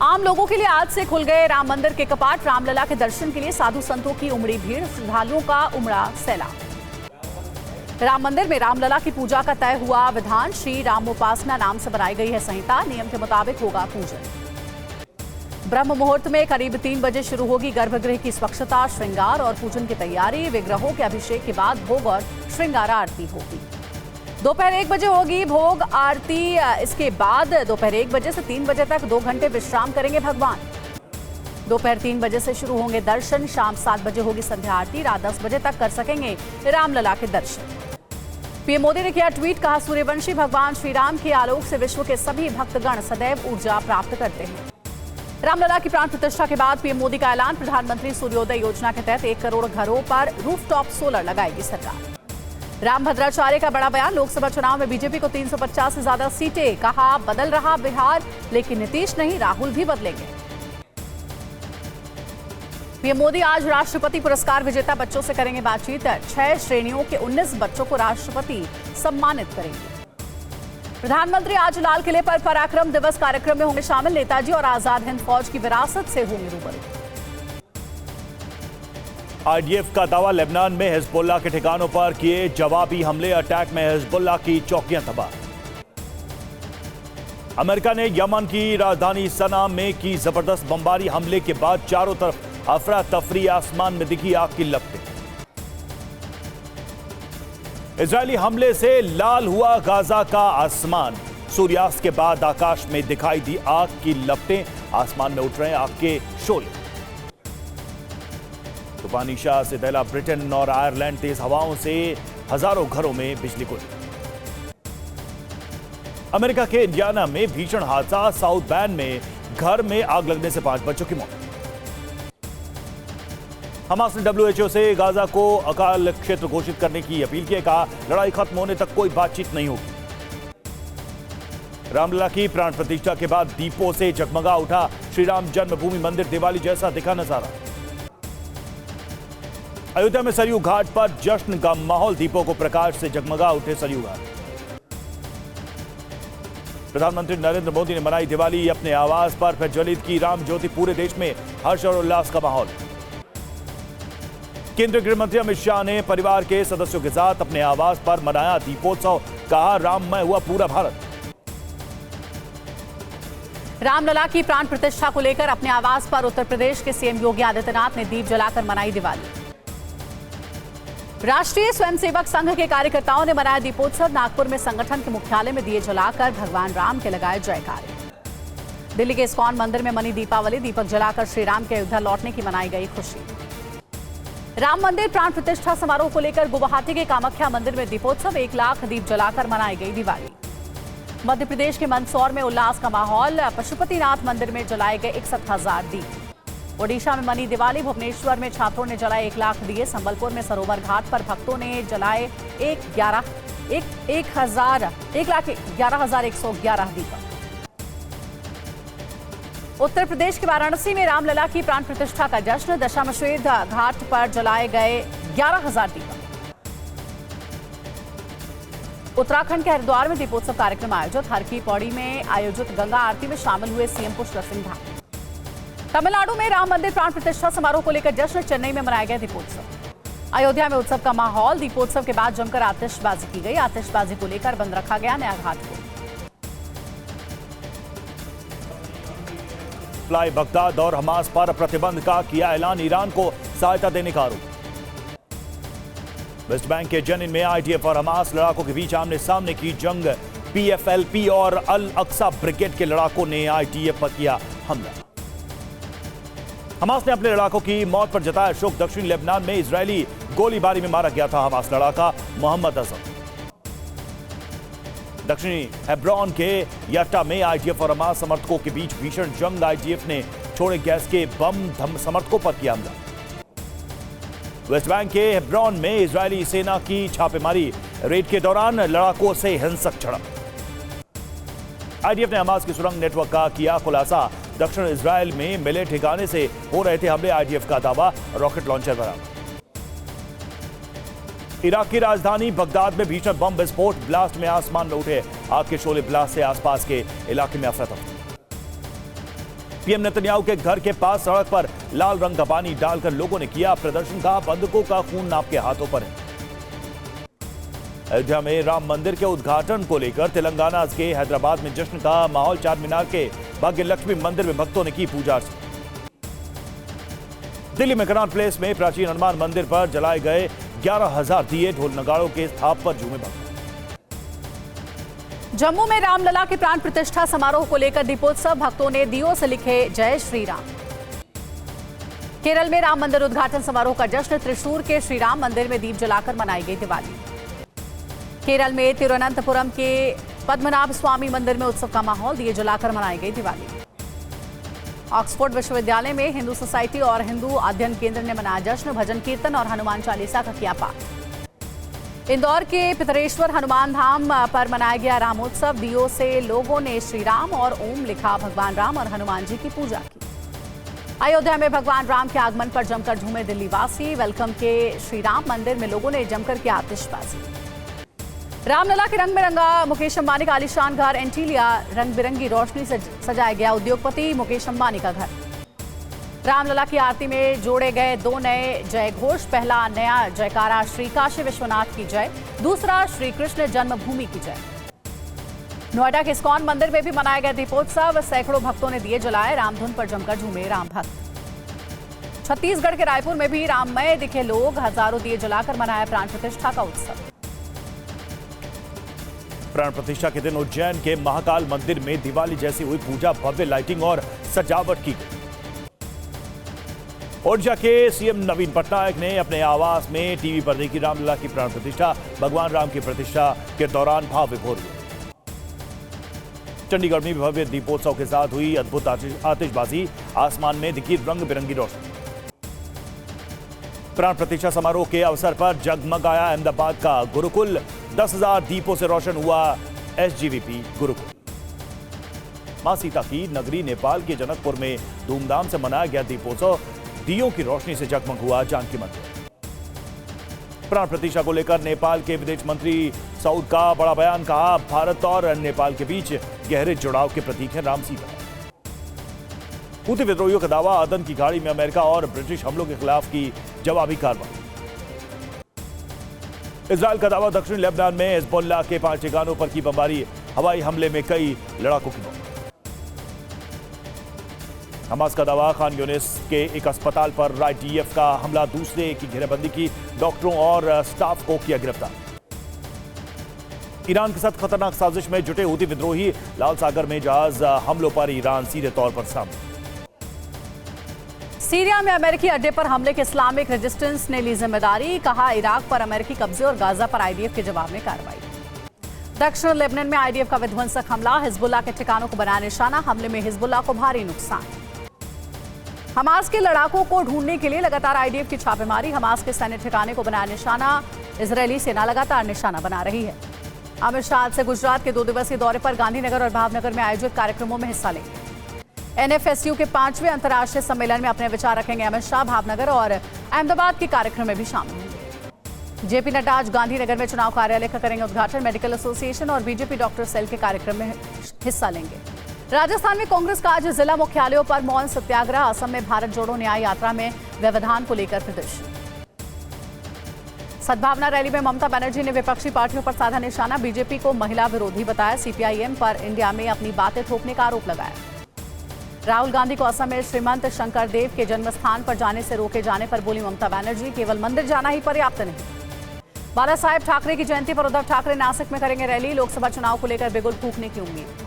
आम लोगों के लिए आज से खुल गए राम मंदिर के कपाट। रामलला के दर्शन के लिए साधु संतों की उमड़ी भीड़, श्रद्धालुओं का उमड़ा सैलाब। राम मंदिर में रामलला की पूजा का तय हुआ विधान। श्री राम उपासना नाम से बनाई गई है संहिता। नियम के मुताबिक होगा पूजन। ब्रह्म मुहूर्त में करीब 3 बजे शुरू होगी गर्भगृह की स्वच्छता, श्रृंगार और पूजन की तैयारी। विग्रहों के अभिषेक के बाद भोग और श्रृंगार आरती होगी। दोपहर 1 बजे होगी भोग आरती। इसके बाद दोपहर 1 बजे से 3 बजे तक 2 घंटे विश्राम करेंगे भगवान। दोपहर 3 बजे से शुरू होंगे दर्शन। शाम 7 बजे होगी संध्या आरती। रात 10 बजे तक कर सकेंगे रामलला के दर्शन। पीएम मोदी ने किया ट्वीट, कहा सूर्यवंशी भगवान श्री राम के आलोक से विश्व के सभी भक्तगण सदैव ऊर्जा प्राप्त करते हैं। रामलला की प्राण प्रतिष्ठा के बाद पीएम मोदी का ऐलान। प्रधानमंत्री सूर्योदय योजना के तहत 1 करोड़ घरों पर रूफटॉप सोलर लगाएगी सरकार। राम भद्राचार्य का बड़ा बयान। लोकसभा चुनाव में बीजेपी को 350 से ज्यादा सीटें। कहा बदल रहा बिहार, लेकिन नीतीश नहीं, राहुल भी बदलेंगे। पीएम मोदी आज राष्ट्रपति पुरस्कार विजेता बच्चों से करेंगे बातचीत। 6 श्रेणियों के 19 बच्चों को राष्ट्रपति सम्मानित करेंगे। प्रधानमंत्री आज लाल किले पर पराक्रम दिवस कार्यक्रम में होंगे शामिल। नेताजी और आजाद हिंद फौज की विरासत से होंगे रूबरू। आईडीएफ का दावा, लेबनान में हिजबुल्लाह के ठिकानों पर किए जवाबी हमले। अटैक में हिजबुल्लाह की चौकियां तबाह। अमेरिका ने यमन की राजधानी सना में की जबरदस्त बमबारी। हमले के बाद चारों तरफ अफरा तफरी। आसमान में दिखी आग की लपटें। इजरायली हमले से लाल हुआ गाजा का आसमान। सूर्यास्त के बाद आकाश में दिखाई दी आग की लपटें। आसमान में उठ रहे आग के शोले। तूफानी शाह से दहला ब्रिटेन और आयरलैंड। तेज हवाओं से हजारों घरों में बिजली गुल। अमेरिका के इंडियाना में भीषण हादसा। साउथ बैंड में घर में आग लगने से 5 बच्चों की मौत। हमास ने डब्ल्यूएचओ से गाजा को अकाल क्षेत्र घोषित करने की अपील की। कहा लड़ाई खत्म होने तक कोई बातचीत नहीं होगी। रामलला की प्राण प्रतिष्ठा के बाद दीपों से जगमगा उठा श्री राम जन्मभूमि मंदिर। दिवाली जैसा दिखा नजारा। अयोध्या में सरयू घाट पर जश्न का माहौल। दीपों को प्रकाश से जगमगा उठे सरयू घाट। प्रधानमंत्री नरेंद्र मोदी ने मनाई दिवाली अपने आवास पर। फिर ज्वलित की राम ज्योति। पूरे देश में हर्ष और उल्लास का माहौल। केंद्रीय गृह मंत्री अमित शाह ने परिवार के सदस्यों के साथ अपने आवास पर मनाया दीपोत्सव। कहा राममय हुआ पूरा भारत। रामलला की प्राण प्रतिष्ठा को लेकर अपने आवास पर उत्तर प्रदेश के सीएम योगी आदित्यनाथ ने दीप जलाकर मनाई दिवाली। राष्ट्रीय स्वयंसेवक संघ के कार्यकर्ताओं ने मनाया दीपोत्सव। नागपुर में संगठन के मुख्यालय में दिए जलाकर भगवान राम के लगाए जयकारे। दिल्ली के इस्कॉन मंदिर में मनी दीपावली। दीपक जलाकर श्री राम के अयोध्या लौटने की मनाई गई खुशी। राम मंदिर प्राण प्रतिष्ठा समारोह को लेकर गुवाहाटी के कामाख्या मंदिर में दीपोत्सव। 1 लाख दीप जलाकर मनाई गई दिवाली। मध्य प्रदेश के मंदसौर में उल्लास का माहौल। पशुपतिनाथ मंदिर में जलाए गए 61,000 दीप। ओडिशा में मनी दिवाली। भुवनेश्वर में छात्रों ने जलाए 1 लाख दिए। संबलपुर में सरोवर घाट पर भक्तों ने जलाए 1,11,111 दीपक। उत्तर प्रदेश के वाराणसी में रामलला की प्राण प्रतिष्ठा का जश्न। दशाश्वमेध घाट पर जलाए गए 11,000 दीपक। उत्तराखंड के हरिद्वार में दीपोत्सव कार्यक्रम आयोजित। हर की पौड़ी में आयोजित गंगा आरती में शामिल हुए सीएम पुष्कर सिंह धामी। तमिलनाडु में राम मंदिर प्राण प्रतिष्ठा समारोह को लेकर जश्न। चेन्नई में मनाया गया दीपोत्सव। अयोध्या में उत्सव का माहौल। दीपोत्सव के बाद जमकर आतिशबाजी की गई। आतिशबाजी को लेकर बंद रखा गया नया घाट को। फ्लाई बगदाद और हमास पर प्रतिबंध का किया ऐलान। ईरान को सहायता देने का आरोप। वेस्ट बैंक के जनिन में आईडीएफ और हमास लड़ाकों के बीच आमने सामने की जंग। पीएफएलपी और अल अक्सा ब्रिगेड के लड़ाकों ने आईडीएफ पर किया हमला। हमास ने अपने लड़ाकों की मौत पर जताया शोक। दक्षिण लेबनान में इजरायली गोलीबारी में मारा गया था हमास लड़ाका मोहम्मद अजम। दक्षिणी हेब्रॉन के याटा में आईडीएफ और हमास समर्थकों के बीच भीषण जंग। आईडीएफ ने छोड़े गैस के बम समर्थकों पर किया हमला। वेस्ट बैंक के हेब्रॉन में इजरायली सेना की छापेमारी। रेड के दौरान लड़ाकों से हिंसक झड़प। आईडीएफ ने हमास की सुरंग नेटवर्क का किया खुलासा। दक्षिण इजरायल में मिले ठिकाने से हो रहे थे हमले। आईडीएफ का दावा, रॉकेट लॉन्चर बरामद। इराक की राजधानी बगदाद में भीषण बम विस्फोट। ब्लास्ट में आसमान में उठे आग के शोले। ब्लास्ट से आसपास के इलाके में अफरा तफरी। पीएम नेतन्याहू के घर के पास सड़क पर लाल रंग का पानी डालकर लोगों ने किया प्रदर्शन। का बंधकों का खून आपके हाथों पर है। अयोध्या में राम मंदिर के उद्घाटन को लेकर तेलंगाना के हैदराबाद में जश्न का माहौल। चार मीनार के भाग्य लक्ष्मी मंदिर में भक्तों ने की पूजा अर्चना। दिल्ली में कनॉट प्लेस में प्राचीन हनुमान मंदिर पर जलाए गए 11,000 दिए, ढोल नगाड़ों के थाप पर झूमे भक्त। जम्मू में रामलला के प्राण प्रतिष्ठा समारोह को लेकर दीपोत्सव, भक्तों ने दियों से लिखे जय श्री राम। केरल में राम मंदिर उद्घाटन समारोह का जश्न, त्रिशूर के श्री राम मंदिर में दीप जलाकर मनाई गई दिवाली। केरल में तिरुवनंतपुरम के पद्मनाभ स्वामी मंदिर में उत्सव का माहौल, दिए जलाकर मनाई गई दिवाली। ऑक्सफोर्ड विश्वविद्यालय में हिंदू सोसाइटी और हिंदू अध्ययन केंद्र ने मनाया जश्न, भजन कीर्तन और हनुमान चालीसा का किया पाठ। इंदौर के पितरेश्वर हनुमान धाम पर मनाया गया रामोत्सव, दियों से लोगों ने श्री राम और ओम लिखा, भगवान राम और हनुमान जी की पूजा की। अयोध्या में भगवान राम के आगमन पर जमकर झूमे दिल्ली वासी, वेलकम के श्री राम मंदिर में लोगों ने जमकर किया आतिशबाजी। रामलला के रंग में रंगा मुकेश अंबानी का आलीशान घर एंटीलिया, रंग बिरंगी रोशनी से सजाया गया उद्योगपति मुकेश अंबानी का घर। रामलला की आरती में जोड़े गए 2 नए जय घोष, पहला नया जयकारा श्री काशी विश्वनाथ की जय, दूसरा श्री कृष्ण जन्मभूमि की जय। नोएडा के इस्कॉन मंदिर में भी मनाया गया दीपोत्सव, सैकड़ों भक्तों ने दिए जलाए, रामधुन पर जमकर झूमे राम भक्त। छत्तीसगढ़ के रायपुर में भी राममय दिखे लोग, हजारों दिए जलाकर मनाया प्राण प्रतिष्ठा का उत्सव। प्राण प्रतिष्ठा के दिन उज्जैन के महाकाल मंदिर में दिवाली जैसी हुई पूजा, भव्य लाइटिंग और सजावट की गई। ओडिशा के सीएम नवीन पटनायक ने अपने आवास में टीवी पर देखी रामलला की प्राण प्रतिष्ठा, भगवान राम की प्रतिष्ठा के दौरान भाव विभोर हुए। चंडीगढ़ में भव्य दीपोत्सव के साथ हुई अद्भुत आतिशबाजी, आसमान में दिखी रंग बिरंगी रोशनी। प्राण प्रतिष्ठा समारोह के अवसर पर जगमगाया अहमदाबाद का गुरुकुल, 10,000 दीपों से रोशन हुआ एसजीवीपी गुरुकुल। मां सीता की नगरी नेपाल के जनकपुर में धूमधाम से मनाया गया दीपोत्सव, दियों की रोशनी से जगमग हुआ जानकी मंदिर। प्राण प्रतिष्ठा को लेकर नेपाल के विदेश मंत्री सऊद का बड़ा बयान, कहा भारत और नेपाल के बीच गहरे जुड़ाव के प्रतीक है राम सीता। हूथी विद्रोहियों का दावा, अदन की खाड़ी में अमेरिका और ब्रिटिश हमलों के खिलाफ की जवाबी कार्रवाई। इजरायल का दावा, दक्षिणी लेबनान में हिजबुल्लाह के 5 ठिकानों पर की बमबारी, हवाई हमले में कई लड़ाकों की मौत। हमास का दावा, खान यूनिस के एक अस्पताल पर आईडीएफ का हमला, दूसरे की घेराबंदी की, डॉक्टरों और स्टाफ को किया गिरफ्तार। ईरान के साथ खतरनाक साजिश में जुटे हूथी विद्रोही, लाल सागर में जहाज हमलों पर ईरान सीधे तौर पर सामने। सीरिया में अमेरिकी अड्डे पर हमले के इस्लामिक रेजिस्टेंस ने ली जिम्मेदारी, कहा इराक पर अमेरिकी कब्जे और गाजा पर आईडीएफ के जवाब में कार्रवाई। दक्षिण लेबनान में आईडीएफ का विध्वंसक हमला, हिजबुल्लाह के ठिकानों को बनाया निशाना, हमले में हिजबुल्लाह को भारी नुकसान। हमास के लड़ाकों को ढूंढने के लिए लगातार आईडीएफ की छापेमारी, हमास के सैन्य ठिकाने को बनाया निशाना, इजरायली सेना लगातार निशाना बना रही है। अमित शाह आज से गुजरात के 2 दिवसीय दौरे पर गांधीनगर और भावनगर में आयोजित कार्यक्रमों में हिस्सा लेंगे। एनएफएसयू के 5वें अंतर्राष्ट्रीय सम्मेलन में अपने विचार रखेंगे अमित शाह, भावनगर और अहमदाबाद के कार्यक्रम में भी शामिल होंगे। जेपी नड्डा आज गांधीनगर में चुनाव कार्यालय का करेंगे उद्घाटन, मेडिकल एसोसिएशन और बीजेपी डॉक्टर सेल के कार्यक्रम में हिस्सा लेंगे। राजस्थान में कांग्रेस का आज जिला मुख्यालयों पर मौन सत्याग्रह, असम में भारत जोड़ो न्याय यात्रा में व्यवधान को लेकर प्रदर्शन। सद्भावना रैली में ममता बनर्जी ने विपक्षी पार्टियों पर साधा निशाना, बीजेपी को महिला विरोधी बताया, सीपीआईएम पर इंडिया में अपनी बातें थोपने का आरोप लगाया। राहुल गांधी को असम में श्रीमंत शंकर देव के जन्म स्थान पर जाने से रोके जाने पर बोली ममता बनर्जी, केवल मंदिर जाना ही पर्याप्त नहीं। बाला साहेब ठाकरे की जयंती पर उद्धव ठाकरे नासिक में करेंगे रैली, लोकसभा चुनाव को लेकर बिगुल फूंकने की उम्मीद।